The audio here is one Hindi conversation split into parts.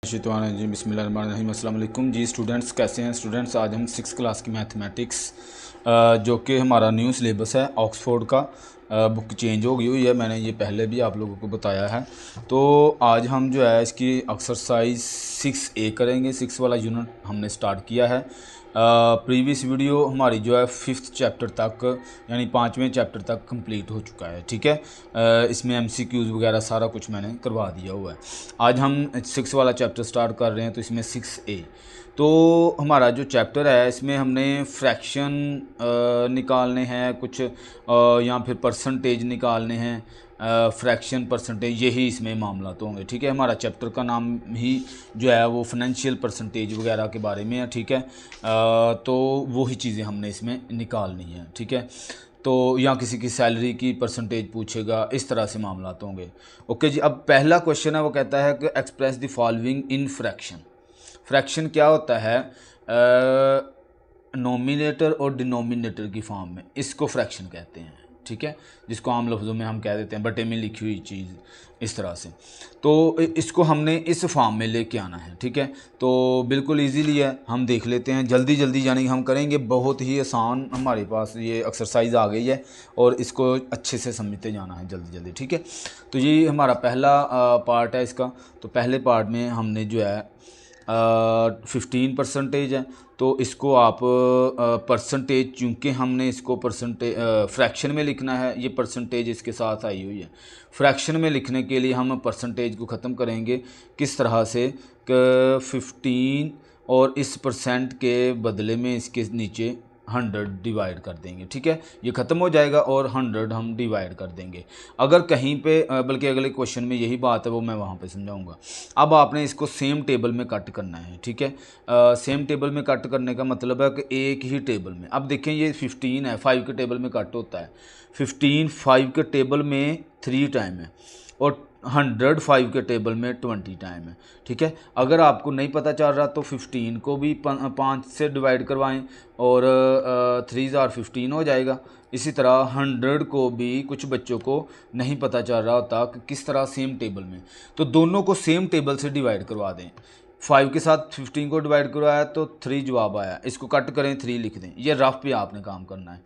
जी बिस्मिल्लाहिर्रहमानिर्रहीम। अस्सलाम वालेकुम जी स्टूडेंट्स, कैसे हैं स्टूडेंट्स। आज हम 6 क्लास की मैथमेटिक्स जो कि हमारा न्यू सिलेबस है ऑक्सफोर्ड का, बुक चेंज हो गई हुई है, मैंने ये पहले भी आप लोगों को बताया है। तो आज हम जो है इसकी एक्सरसाइज 6A करेंगे। 6 वाला यूनिट हमने स्टार्ट किया है। प्रीवियस वीडियो हमारी जो है 5th चैप्टर तक यानी 5वें चैप्टर तक कंप्लीट हो चुका है। ठीक है, इसमें MCQs वगैरह सारा कुछ मैंने करवा दिया हुआ है। आज हम 6 वाला चैप्टर स्टार्ट कर रहे हैं, तो इसमें 6A। तो हमारा जो चैप्टर है इसमें हमने फ्रैक्शन निकालने हैं कुछ, या फिर परसेंटेज निकालने हैं, फ्रैक्शन परसेंटेज, यही इसमें मामला तो होंगे। ठीक है, हमारा चैप्टर का नाम ही जो है वो फाइनेंशियल परसेंटेज वगैरह के बारे में है। ठीक है, तो वही चीज़ें हमने इसमें निकालनी है। ठीक है, तो या किसी की सैलरी की परसेंटेज पूछेगा, इस तरह से मामला तो होंगे। ओके जी, अब पहला क्वेश्चन है वो कहता है कि express the following in fraction. Fraction क्या होता है? नोमिनेटर और डिनोमिनेटर की फॉर्म में इसको फ्रैक्शन कहते हैं। ठीक है, जिसको आम लफ्ज़ों में हम कह देते हैं बटे में लिखी हुई चीज़, इस तरह से। तो इसको हमने इस फॉर्म में लेके आना है। ठीक है, तो बिल्कुल इजीली है, हम देख लेते हैं जल्दी जल्दी, यानी हम करेंगे बहुत ही आसान। हमारे पास ये एक्सरसाइज आ गई है और इसको अच्छे से समझते जाना है जल्दी जल्दी। ठीक है, तो ये हमारा पहला पार्ट है इसका। तो पहले पार्ट में हमने जो है 15% है, तो इसको आप परसेंटेज, चूँकि हमने इसको परसेंटेज फ्रैक्शन में लिखना है, ये परसेंटेज इसके साथ आई हुई है। फ्रैक्शन में लिखने के लिए हम परसेंटेज को ख़त्म करेंगे किस तरह से कि 15 और इस परसेंट के बदले में इसके नीचे 100 डिवाइड कर देंगे। ठीक है, ये ख़त्म हो जाएगा और 100 हम डिवाइड कर देंगे। अगर कहीं पे बल्कि अगले क्वेश्चन में यही बात है, वो मैं वहाँ पे समझाऊंगा। अब आपने इसको सेम टेबल में कट करना है। ठीक है, सेम टेबल में कट करने का मतलब है कि एक ही टेबल में। अब देखें ये 15 है, 5 के टेबल में कट होता है। 15 5 के टेबल में 3 टाइम है और 100 5 के टेबल में 20 टाइम है। ठीक है, अगर आपको नहीं पता चल रहा तो 15 को भी 5 से डिवाइड करवाएं और 3 ज़ार 15 हो जाएगा। इसी तरह 100 को भी कुछ बच्चों को नहीं पता चल रहा होता कि किस तरह सेम टेबल में, तो दोनों को सेम टेबल से डिवाइड करवा दें। 5 के साथ 15 को डिवाइड करवाया तो 3 जवाब आया, इसको कट करें 3 लिख दें। ये रफ पे आपने काम करना है।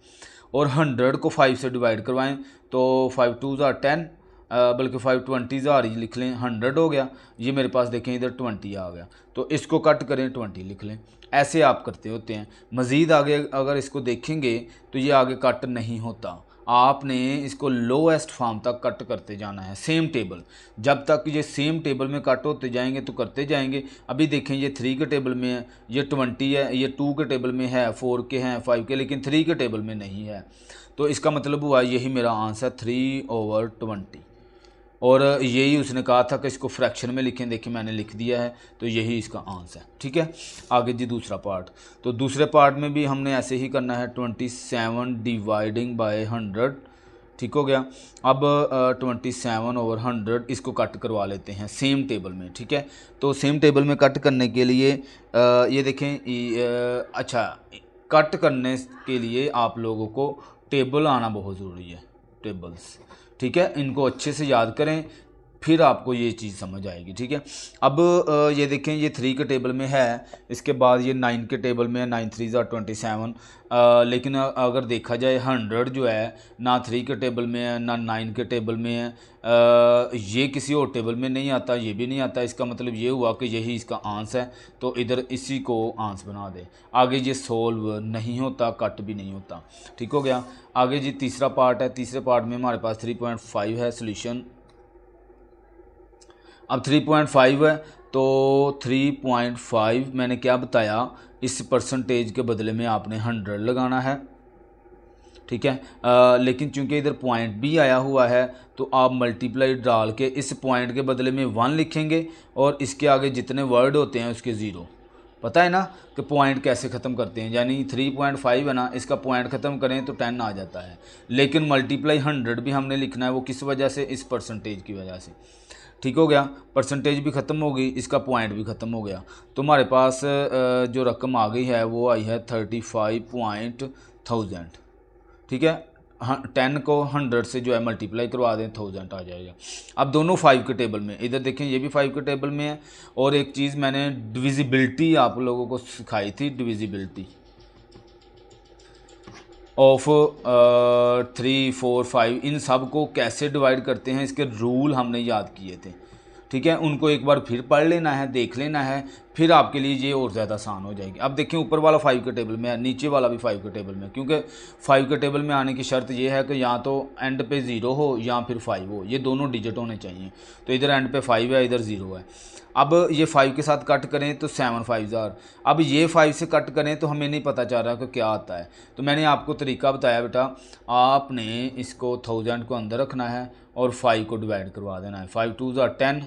और 100 को 5 से डिवाइड करवाएं तो 5 2 ज़ार 10, बल्कि 5 20 ज़ार ही लिख लें, 100 हो गया। ये मेरे पास देखें इधर 20 आ गया, तो इसको कट करें 20 लिख लें। ऐसे आप करते होते हैं। मज़ीद आगे अगर इसको देखेंगे तो ये आगे कट नहीं होता, आपने इसको लोएस्ट फॉर्म तक कट करते जाना है, सेम टेबल। जब तक ये सेम टेबल में कट होते जाएंगे तो करते जाएंगे। अभी देखें ये 3 के टेबल में है, ये 20 है, ये 2 के टेबल में है, 4 के हैं, 5 के, लेकिन 3 के टेबल में नहीं है। तो इसका मतलब हुआ यही मेरा आंसर 3/20। और यही उसने कहा था कि इसको फ्रैक्शन में लिखें, देखिए मैंने लिख दिया है, तो यही इसका आंसर है। ठीक है, आगे जी दूसरा पार्ट। तो दूसरे पार्ट में भी हमने ऐसे ही करना है, 27 डिवाइडिंग बाय 100। ठीक हो गया। अब 27/100 इसको कट करवा लेते हैं सेम टेबल में। ठीक है, तो सेम टेबल में कट करने के लिए ये देखें, अच्छा, कट करने के लिए आप लोगों को टेबल आना बहुत ज़रूरी है, टेबल्स। ठीक है, इनको अच्छे से याद करें, फिर आपको ये चीज़ समझ आएगी। ठीक है, अब ये देखें ये 3 के टेबल में है, इसके बाद ये 9 के टेबल में है, 9 3 ज़ार 27। लेकिन अगर देखा जाए 100 जो है ना 3 के टेबल में है ना 9 के टेबल में है, ये किसी और टेबल में नहीं आता, ये भी नहीं आता। इसका मतलब ये हुआ कि यही इसका आंसर है, तो इधर इसी को आंसर बना दे। आगे ये सोल्व नहीं होता, कट भी नहीं होता। ठीक हो गया। आगे जी तीसरा पार्ट है। तीसरे पार्ट में हमारे पास 3.5 है सोल्यूशन। अब 3.5 है, तो 3.5 मैंने क्या बताया, इस परसेंटेज के बदले में आपने 100 लगाना है। ठीक है, लेकिन चूंकि इधर पॉइंट भी आया हुआ है तो आप मल्टीप्लाई डाल के इस पॉइंट के बदले में 1 लिखेंगे और इसके आगे जितने वर्ड होते हैं उसके 0। पता है ना कि पॉइंट कैसे ख़त्म करते हैं, यानी 3.5 है ना, इसका पॉइंट ख़त्म करें तो 10 आ जाता है। लेकिन मल्टीप्लाई 100 भी हमने लिखना है, वो किस वजह से, इस परसेंटेज की वजह से। ठीक हो गया, परसेंटेज भी ख़त्म हो गई, इसका पॉइंट भी ख़त्म हो गया। तो हमारे पास जो रकम आ गई है वो आई है 35,000। ठीक है, 10 को 100 से जो है मल्टीप्लाई करवा दें 1000 आ जाएगा। अब दोनों 5 के टेबल में, इधर देखें ये भी 5 के टेबल में है। और एक चीज़ मैंने डिविजिबिलिटी आप लोगों को सिखाई थी, डिविजिबिलिटी ऑफ 3, 4, 5, इन सब को कैसे डिवाइड करते हैं इसके रूल हमने याद किए थे। ठीक है, उनको एक बार फिर पढ़ लेना है, देख लेना है, फिर आपके लिए ये और ज़्यादा आसान हो जाएगी। अब देखें ऊपर वाला 5 के टेबल में है, नीचे वाला भी 5 के टेबल में है, क्योंकि 5 के टेबल में आने की शर्त ये है कि या तो एंड पे 0 हो या फिर 5 हो, ये दोनों डिजिट होने चाहिए। तो इधर एंड पे 5 है, इधर 0 है। अब ये 5 के साथ कट करें तो 7 5 जार। अब ये 5 से कट करें तो हमें नहीं पता चल रहा कि क्या आता है। तो मैंने आपको तरीका बताया बेटा, आपने इसको 1000 को अंदर रखना है और 5 को डिवाइड करवा देना है। 5 2 जार 10,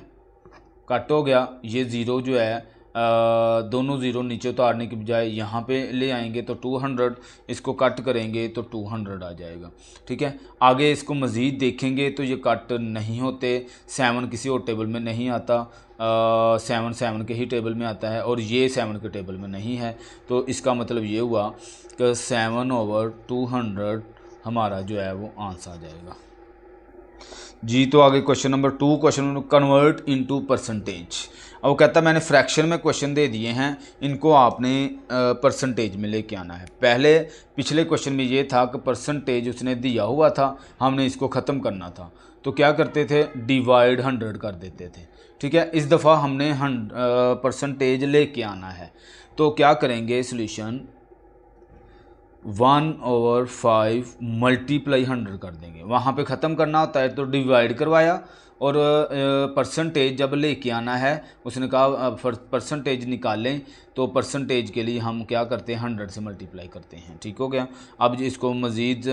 कट हो गया। ये ज़ीरो जो है दोनों ज़ीरो नीचे उतारने के बजाय यहाँ पे ले आएंगे तो 200, इसको कट करेंगे तो 200 आ जाएगा। ठीक है, आगे इसको मज़ीद देखेंगे तो ये कट नहीं होते, 7 किसी और टेबल में नहीं आता, 7 7 के ही टेबल में आता है और ये 7 के टेबल में नहीं है। तो इसका मतलब ये हुआ कि 7/200 हमारा जो है वो आंसर आ जाएगा जी। तो आगे question number 2, question convert into percentage. अब वो कहता है मैंने फ्रैक्शन में क्वेश्चन दे दिए हैं, इनको आपने परसेंटेज में लेके आना है। पहले पिछले क्वेश्चन में ये था कि परसेंटेज उसने दिया हुआ था, हमने इसको ख़त्म करना था, तो क्या करते थे, डिवाइड 100 कर देते थे। ठीक है, इस दफ़ा हमने परसेंटेज लेके आना है, तो क्या करेंगे, सोल्यूशन 1/5 मल्टीप्लाई 100 कर देंगे। वहाँ पे ख़त्म करना होता है तो डिवाइड करवाया, और परसेंटेज जब लेके आना है उसने कहा परसेंटेज निकालें, तो परसेंटेज के लिए हम क्या करते हैं, 100 से मल्टीप्लाई करते हैं। ठीक हो गया। अब इसको मज़ीद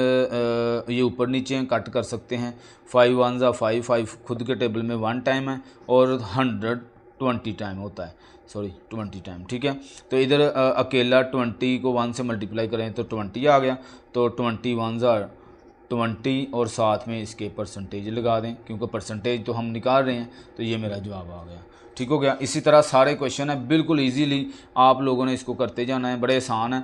ये ऊपर नीचे कट कर सकते हैं। 5 1 ज़ा 5, 5 खुद के टेबल में 1 टाइम है और 100 20 टाइम होता है, सॉरी 20 टाइम। ठीक है, तो इधर अकेला 20 को 1 से मल्टीप्लाई करें तो 20 आ गया, तो 20 1 ज़ा 20 और साथ में इसके परसेंटेज लगा दें, क्योंकि परसेंटेज तो हम निकाल रहे हैं, तो ये मेरा जवाब आ गया। ठीक हो गया। इसी तरह सारे क्वेश्चन है, बिल्कुल इजीली आप लोगों ने इसको करते जाना है, बड़े आसान है।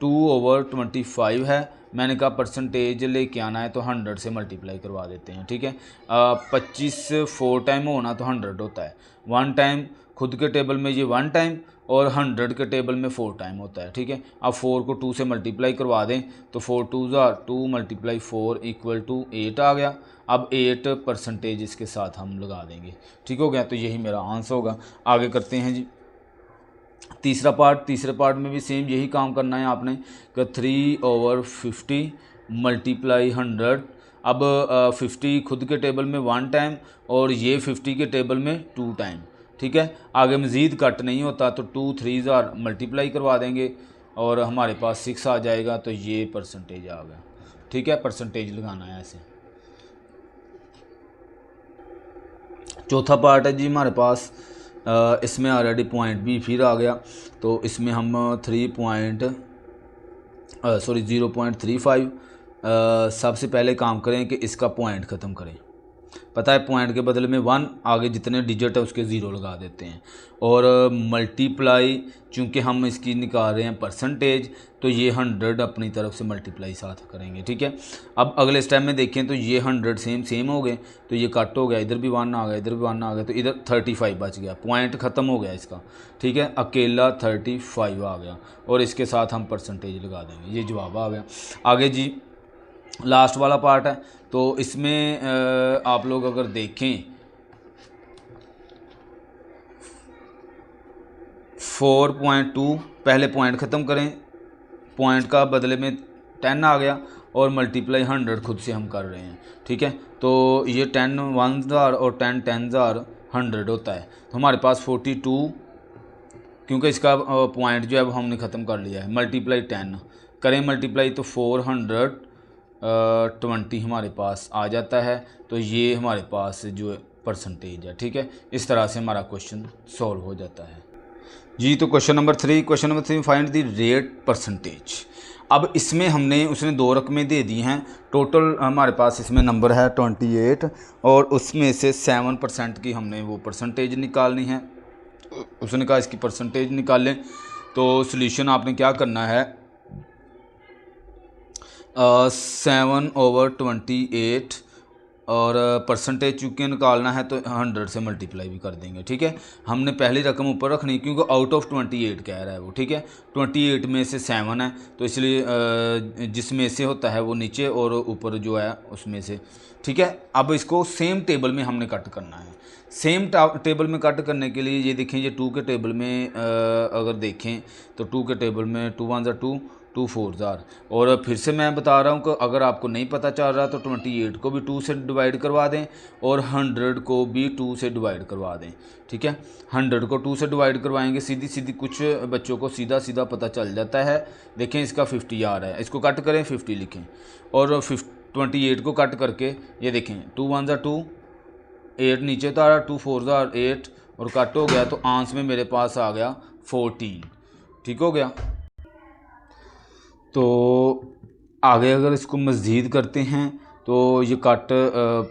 2/25 है, मैंने कहा परसेंटेज लेके आना है तो 100 से मल्टीप्लाई करवा देते हैं। ठीक है, 25 4 टाइम होना तो 100 होता है, 1 टाइम खुद के टेबल में ये 1 टाइम और 100 के टेबल में 4 टाइम होता है। ठीक है, अब 4 को 2 से मल्टीप्लाई करवा दें तो 4 2 ज़ा 2 × 4 = 8 आ गया। अब 8 परसेंटेज इसके साथ हम लगा देंगे। ठीक हो गया, तो यही मेरा आंसर होगा। आगे करते हैं जी तीसरा पार्ट। तीसरे पार्ट में भी सेम यही काम करना है आपने कि 3/50 मल्टीप्लाई 100। अब 50 खुद के टेबल में 1 टाइम और ये 50 के टेबल में 2 टाइम। ठीक है, आगे मज़ीद कट नहीं होता तो 2 3 ज़ार मल्टीप्लाई करवा देंगे और हमारे पास 6 आ जाएगा, तो ये परसेंटेज आ गया। ठीक है, परसेंटेज लगाना है ऐसे। चौथा पार्ट है जी हमारे पास, इसमें ऑलरेडी पॉइंट भी फिर आ गया, तो इसमें हम 0.35 सबसे पहले काम करें कि इसका पॉइंट ख़त्म करें। पता है, पॉइंट के बदले में 1 आगे जितने डिजिट है उसके 0 लगा देते हैं, और मल्टीप्लाई चूँकि हम इसकी निकाल रहे हैं परसेंटेज, तो ये 100 अपनी तरफ से मल्टीप्लाई साथ करेंगे। ठीक है, अब अगले स्टेप में देखें तो ये 100 सेम हो गए, तो ये कट हो गया, इधर भी 1 आ गया, इधर भी 1 आ गया, तो इधर 35 बच गया, पॉइंट ख़त्म हो गया इसका। ठीक है, अकेला 35 आ गया और इसके साथ हम परसेंटेज लगा देंगे, ये जवाब आ गया। आगे जी लास्ट वाला पार्ट है, तो इसमें आप लोग अगर देखें 4.2 पहले पॉइंट ख़त्म करें, पॉइंट का बदले में 10 आ गया और मल्टीप्लाई 100 खुद से हम कर रहे हैं। ठीक है, तो ये 10 1 ज़ार और 10 10 ज़ार 100 होता है, तो हमारे पास 42, क्योंकि इसका पॉइंट जो है वो हमने ख़त्म कर लिया है, मल्टीप्लाई 10 करें मल्टीप्लाई तो 420 हमारे पास आ जाता है, तो ये हमारे पास जो परसेंटेज है। ठीक है, इस तरह से हमारा क्वेश्चन सॉल्व हो जाता है जी। तो question number 3 find the rate percentage. अब इसमें हमने उसने 2 रकमें दे दी हैं, टोटल हमारे पास इसमें नंबर है 28 और उसमें से 7% की हमने वो परसेंटेज निकालनी है। उसने कहा इसकी परसेंटेज निकालें, तो सॉल्यूशन आपने क्या करना है, 7/28 और परसेंटेज चूँकि निकालना है तो 100 से मल्टीप्लाई भी कर देंगे। ठीक है, हमने पहली रकम ऊपर रखनी क्योंकि आउट ऑफ 28 कह रहा है वो। ठीक है, 28 में से 7 है तो इसलिए जिसमें से होता है वो नीचे और ऊपर जो है उसमें से। ठीक है, अब इसको सेम टेबल में हमने कट करना है। सेम टेबल में कट करने के लिए ये देखें, ये 2 के टेबल में अगर देखें तो 2 के टेबल में 2 1 2 2 4 जार। और फिर से मैं बता रहा हूँ कि अगर आपको नहीं पता चल रहा तो 28 को भी 2 से डिवाइड करवा दें और 100 को भी 2 से डिवाइड करवा दें। ठीक है, 100 को 2 से डिवाइड करवाएंगे, सीधी सीधी कुछ बच्चों को सीधा सीधा पता चल जाता है। देखें इसका 50 आ रहा है, इसको कट करें 50 लिखें और 28 को कट करके ये देखें 2 1 2 8 नीचे तो आ रहा, 2 4 8 और कट हो गया तो आंसर में मेरे पास आ गया 14। ठीक हो गया। तो आगे अगर इसको मज़ीद करते हैं तो ये कट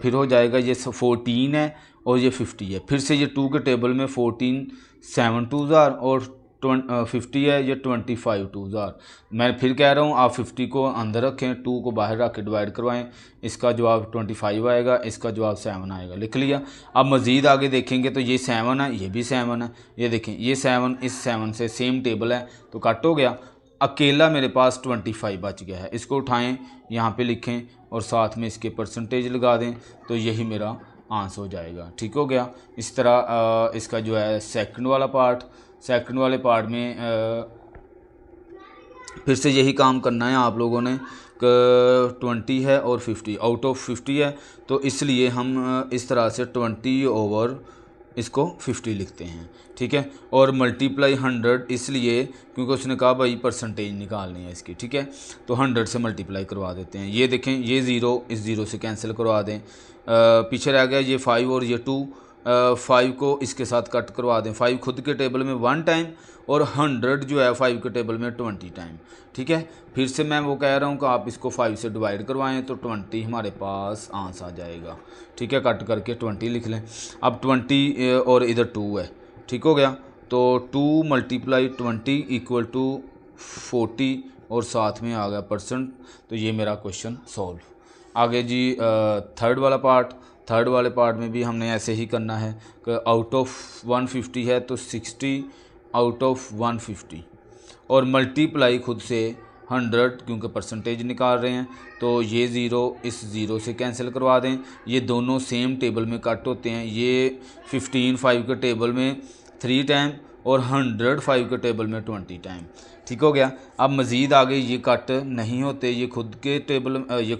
फिर हो जाएगा, ये 14 है और ये 50 है। फिर से ये 2 के टेबल में 14 7 2 जार और 50 है, ये 25 2 जार। मैं फिर कह रहा हूँ आप 50 को अंदर रखें, 2 को बाहर रख के डिवाइड करवाएं। इसका जवाब 25 आएगा, इसका जवाब 7 आएगा। लिख लिया। अब मज़ीद आगे देखेंगे तो ये 7 है, ये भी 7 है। ये देखें ये 7 इस 7 से सेम टेबल है तो कट हो गया। अकेला मेरे पास 25 बच गया है, इसको उठाएं यहाँ पे लिखें और साथ में इसके परसेंटेज लगा दें तो यही मेरा आंसर हो जाएगा। ठीक हो गया। इस तरह इसका जो है सेकंड वाले पार्ट में फिर से यही काम करना है आप लोगों ने। 20 है और 50 आउट ऑफ 50 है तो इसलिए हम इस तरह से 20 ओवर इसको 50 लिखते हैं। ठीक है, और मल्टीप्लाई 100 इसलिए क्योंकि उसने कहा भाई परसेंटेज निकालनी है इसकी। ठीक है, तो 100 से मल्टीप्लाई करवा देते हैं। ये देखें ये 0 इस 0 से कैंसिल करवा दें। पीछे रह गया ये 5 और ये 2। 5 को इसके साथ कट करवा दें। 5 खुद के टेबल में 1 टाइम और 100 जो है 5 के टेबल में 20 टाइम। ठीक है, फिर से मैं वो कह रहा हूँ कि आप इसको 5 से डिवाइड करवाएं तो 20 हमारे पास आंसर आ जाएगा। ठीक है, कट करके 20 लिख लें। अब 20 और इधर 2 है। ठीक हो गया, तो 2 × 20 इक्वल टू 40 और साथ में आ गया परसेंट। तो ये मेरा क्वेश्चन सॉल्व। आगे जी थर्ड वाले पार्ट में भी हमने ऐसे ही करना है कि आउट ऑफ 150 है तो 60 आउट ऑफ 150 और मल्टीप्लाई खुद से 100 क्योंकि परसेंटेज निकाल रहे हैं तो ये 0 इस 0 से कैंसिल करवा दें। ये दोनों सेम टेबल में कट होते हैं। ये 15 5 के टेबल में 3 टाइम और 100 5 के टेबल में 20 टाइम। ठीक हो गया। अब मज़ीद आगे ये कट नहीं होते, ये खुद के टेबल में है। ये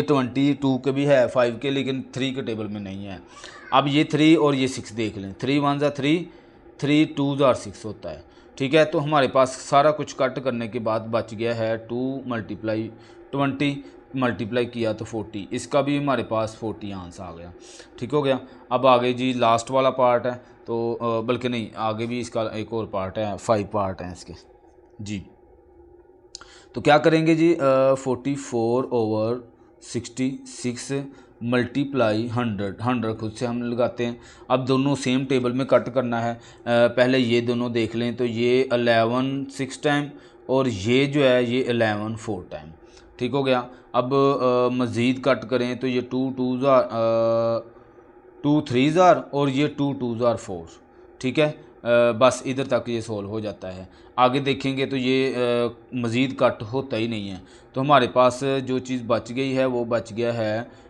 22 के भी है 5 के, लेकिन 3 के टेबल में नहीं है। अब ये 3 और ये 6 देख लें। 3 1 3 3 2 6 होता है। ठीक है, तो हमारे पास सारा कुछ कट करने के बाद बच गया है 2 × 20 मल्टीप्लाई किया तो 40। इसका भी हमारे पास 40 आंसर आ गया। ठीक हो गया। अब आगे जी लास्ट वाला पार्ट है तो बल्कि नहीं, आगे भी इसका एक और पार्ट है, 5 पार्ट हैं इसके जी। तो क्या करेंगे जी 44 ओवर 66 मल्टीप्लाई 100 खुद से हम लगाते हैं। अब दोनों सेम टेबल में कट करना है। पहले ये दोनों देख लें तो ये 11 6 टाइम और ये जो है ये 11 4 टाइम। ठीक हो गया। अब मज़ीद कट करें तो ये 2 3 जार और ये 2 2 4। ठीक है, बस इधर तक ये सोल्व हो जाता है। आगे देखेंगे तो ये मज़ीद कट होता ही नहीं है। तो हमारे पास जो चीज़ बच गई है वो बच गया है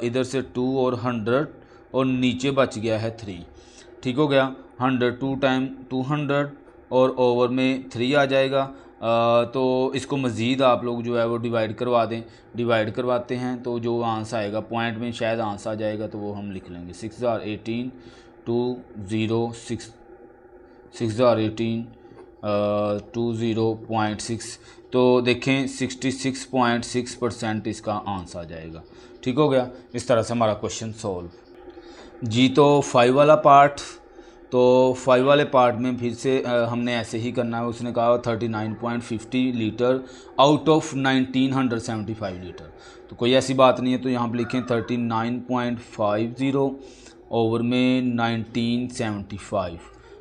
इधर से 2 और 100 और नीचे बच गया है 3। ठीक हो गया। 100 2 टाइम 200 और ओवर में 3 आ जाएगा। तो इसको मज़ीद आप लोग जो है वो डिवाइड करवा दें। डिवाइड करवाते हैं तो जो आंसर आएगा पॉइंट में शायद आंसर आ जाएगा तो वो हम लिख लेंगे 6 18 2 0 6 18 20.6। तो देखें 66.6% इसका आंसर आ जाएगा। ठीक हो गया। इस तरह से हमारा क्वेश्चन सॉल्व जी। तो 5 वाला पार्ट, तो 5 वाले पार्ट में फिर से हमने ऐसे ही करना है। उसने कहा 39.50 लीटर आउट ऑफ 1975 लीटर। तो कोई ऐसी बात नहीं है, तो यहाँ पर लिखें 39.50 ओवर में 1975।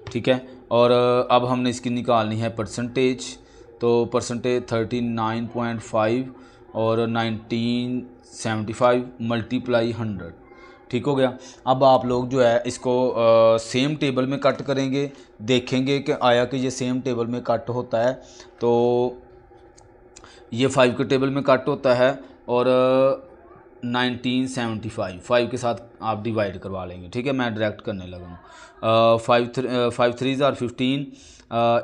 ठीक है, और अब हमने इसकी निकालनी है परसेंटेज। तो परसेंटेज 39.5 और 1975 मल्टीप्लाई 100, ठीक हो गया। अब आप लोग जो है इसको सेम टेबल में कट करेंगे, देखेंगे कि आया कि ये सेम टेबल में कट होता है। तो ये 5 के टेबल में कट होता है और 1975 5 के साथ आप डिवाइड करवा लेंगे, ठीक है। मैं डायरेक्ट करने लगा हूँ। 5 3 आर 15,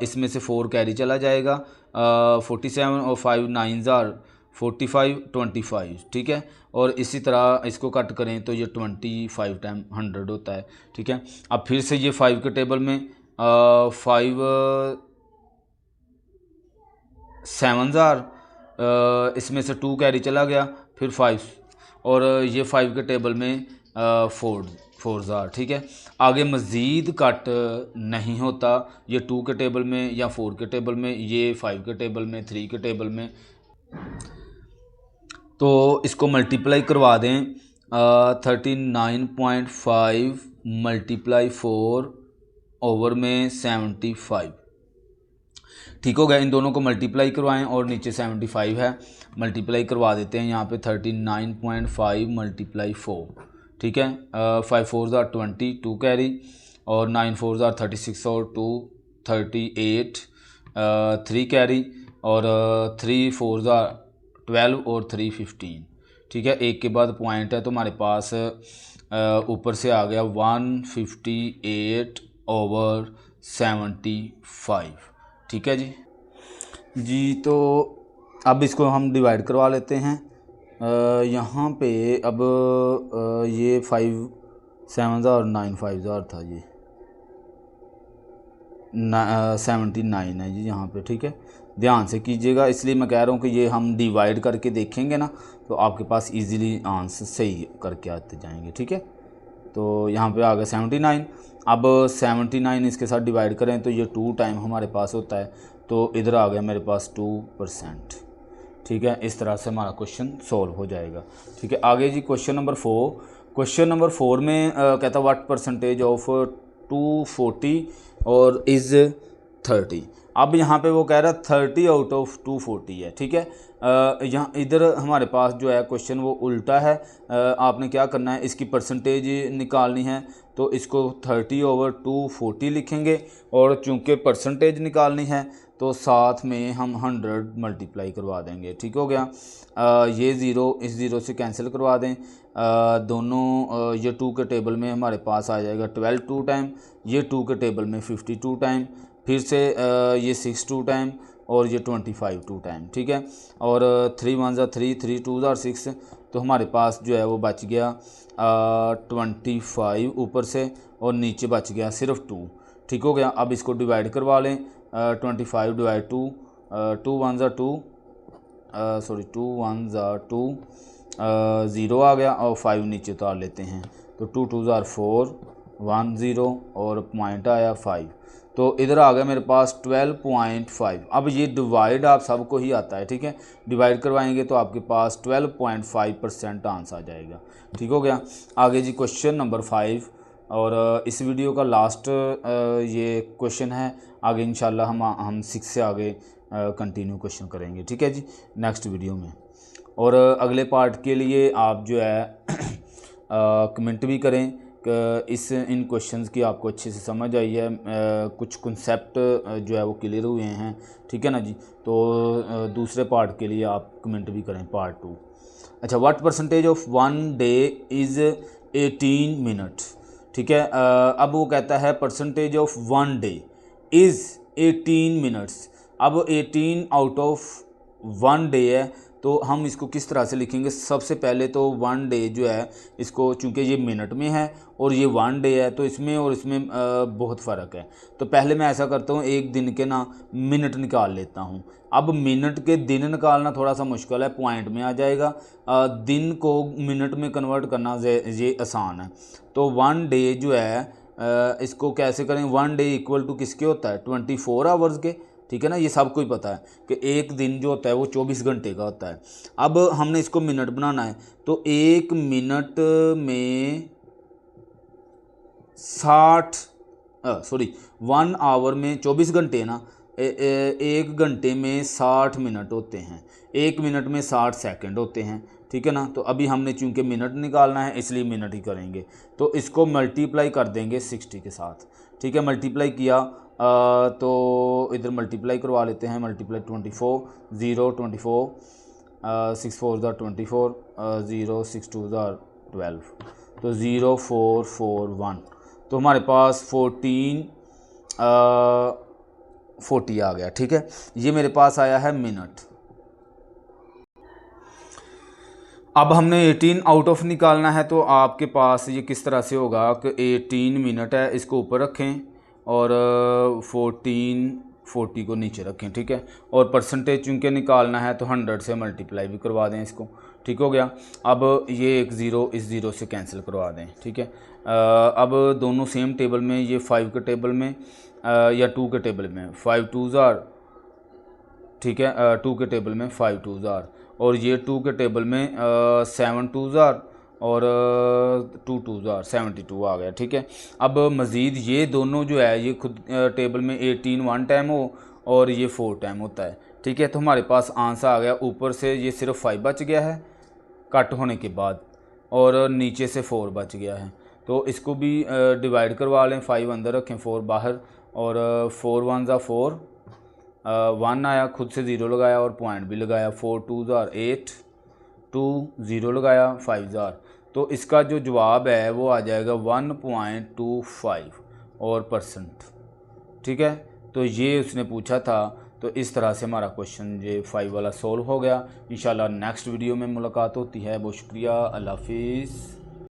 इसमें से 4 कैरी चला जाएगा, 47 और 5 9 आर 45 25, ठीक है। और इसी तरह इसको कट करें तो ये 25 टाइम 100 होता है, ठीक है। अब फिर से ये 5 के टेबल में 5 7 आर, इसमें से 2 कैरी चला गया, फिर 5 और ये 5 के टेबल में 4 ज़ार, ठीक है। आगे मज़ीद कट नहीं होता, ये 2 के टेबल में या 4 के टेबल में, ये 5 के टेबल में, 3 के टेबल में। तो इसको मल्टीप्लाई करवा दें, 39.5 मल्टीप्लाई 4 ओवर में 75, ठीक हो गया। इन दोनों को मल्टीप्लाई करवाएं और नीचे 75 है, मल्टीप्लाई करवा देते हैं यहाँ पे 39.5 मल्टीप्लाई 4, ठीक है। 5 4 ज़ार 20, 2 कैरी और 9 4 ज़ार 36 और 2 38, 3 कैरी और 3 4 ज़ार 12 और 3 15, ठीक है। एक के बाद पॉइंट है तो हमारे पास ऊपर से आ गया 158 ओवर 75, ठीक है जी। तो अब इसको हम डिवाइड करवा लेते हैं। यहाँ पे अब ये 5 7 और 9 5 था, ये 79 है जी यहाँ पे, ठीक है। ध्यान से कीजिएगा, इसलिए मैं कह रहा हूँ कि ये हम डिवाइड करके देखेंगे ना तो आपके पास इजीली आंसर सही करके आते जाएंगे, ठीक है। तो यहाँ पे आ गया 79। अब 79 इसके साथ डिवाइड करें तो ये 2 टाइम हमारे पास होता है, तो इधर आ गया मेरे पास 2%, ठीक है। इस तरह से हमारा क्वेश्चन सॉल्व हो जाएगा, ठीक है। आगे जी क्वेश्चन नंबर 4। क्वेश्चन नंबर 4 में कहता व्हाट परसेंटेज ऑफ 240 और इज़ 30। अब यहाँ पे वो कह रहा है 30 आउट ऑफ 240 है, ठीक है। यहाँ इधर हमारे पास जो है क्वेश्चन वो उल्टा है। आपने क्या करना है, इसकी परसेंटेज निकालनी है तो इसको 30 ओवर 240 लिखेंगे और चूंकि परसेंटेज निकालनी है तो साथ में हम 100 मल्टीप्लाई करवा देंगे, ठीक हो गया। ये ज़ीरो इस ज़ीरो से कैंसिल करवा दें, दोनों ये 2 के टेबल में हमारे पास आ जाएगा 12 2 टाइम, ये 2 के टेबल में 52 टाइम, फिर से ये 6 2 टाइम और ये 25 2 टाइम, ठीक है। और 3 1 ज़ा 3 3 2 ज़ा 6, तो हमारे पास जो है वो बच गया 25 ऊपर से और नीचे बच गया सिर्फ 2, ठीक हो गया। अब इसको डिवाइड करवा लें, 25 डिवाइड 2, 2 1 ज़ा 2 सॉरी 2 1 ज़ा 2, 0 आ गया और 5 नीचे उतार लेते हैं तो 2 2 ज़ार 4 1 0 और पॉइंट आया 5, तो इधर आ गया मेरे पास 12.5। अब ये डिवाइड आप सबको ही आता है, ठीक है। डिवाइड करवाएंगे तो आपके पास 12.5% आंसर आ जाएगा, ठीक हो गया। आगे जी क्वेश्चन नंबर 5 और इस वीडियो का लास्ट ये क्वेश्चन है। आगे इंशाल्लाह हम 6 से आगे कंटिन्यू क्वेश्चन करेंगे, ठीक है जी, नेक्स्ट वीडियो में। और अगले पार्ट के लिए आप जो है कमेंट भी करें कि इन क्वेश्चंस की आपको अच्छे से समझ आई है, कुछ कॉन्सेप्ट जो है वो क्लियर हुए हैं, ठीक है ना जी। तो दूसरे पार्ट के लिए आप कमेंट भी करें, पार्ट 2। अच्छा, what percentage of 1 day is 18 minute, ठीक है। अब वो कहता है percentage of 1 day is 18 minutes. अब 18 आउट ऑफ 1 डे है तो हम इसको किस तरह से लिखेंगे। सबसे पहले तो 1 डे जो है इसको, चूंकि ये मिनट में है और ये 1 डे है तो इसमें और इसमें बहुत फ़र्क है। तो पहले मैं ऐसा करता हूँ, एक दिन के ना मिनट निकाल लेता हूँ। अब मिनट के दिन निकालना थोड़ा सा मुश्किल है, पॉइंट में आ जाएगा। दिन को मिनट में कन्वर्ट करना ये आसान है। तो 1 डे जो है इसको कैसे करें। 1 डे इक्वल टू किसके होता है, 24 आवर्स के, ठीक है ना। ये सबको ही पता है कि एक दिन जो होता है वो 24 घंटे का होता है। अब हमने इसको मिनट बनाना है तो 1 मिनट में 1 आवर में 24 घंटे ना, 1 घंटे में 60 मिनट होते हैं, 1 मिनट में 60 सेकंड होते हैं, ठीक है ना। तो अभी हमने चूंकि मिनट निकालना है इसलिए मिनट ही करेंगे, तो इसको मल्टीप्लाई कर देंगे 60 के साथ, ठीक है। मल्टीप्लाई किया तो इधर मल्टीप्लाई करवा लेते हैं, मल्टीप्लाई 24 0 24 6 4 24 0 6 2 12, तो 0 4 4 1, तो हमारे पास 40 आ गया, ठीक है। ये मेरे पास आया है मिनट। अब हमने 18 आउट ऑफ निकालना है, तो आपके पास ये किस तरह से होगा कि 18 मिनट है, इसको ऊपर रखें और 40 को नीचे रखें, ठीक है। और परसेंटेज चूँकि निकालना है तो 100 से मल्टीप्लाई भी करवा दें इसको, ठीक हो गया। अब ये एक ज़ीरो इस ज़ीरो से कैंसिल करवा दें, ठीक है। अब दोनों सेम टेबल में, ये 5 के टेबल में या 2 के टेबल में 5 2 ठीक है, 2 के टेबल में 5 2 और ये 2 के टेबल में 7 2 और 2 2 72 आ गया, ठीक है। अब मज़ीद ये दोनों जो है ये खुद टेबल में 18 1 टाइम हो और ये 4 टाइम होता है, ठीक है। तो हमारे पास आंसर आ गया, ऊपर से ये सिर्फ 5 बच गया है कट होने के बाद और नीचे से 4 बच गया है, तो इसको भी डिवाइड करवा लें, 5 अंदर रखें 4 बाहर, और 4 1 4 1 आया, खुद से 0 लगाया और पॉइंट भी लगाया, 4 2 8 2 0 लगाया 5 तो इसका जो जवाब है वो आ जाएगा 1.25 और परसेंट, ठीक है। तो ये उसने पूछा था, तो इस तरह से हमारा क्वेश्चन ये 5 वाला सॉल्व हो गया। इंशाल्लाह नेक्स्ट वीडियो में मुलाकात होती है। बहुत शुक्रिया, अल्लाह हाफिज़।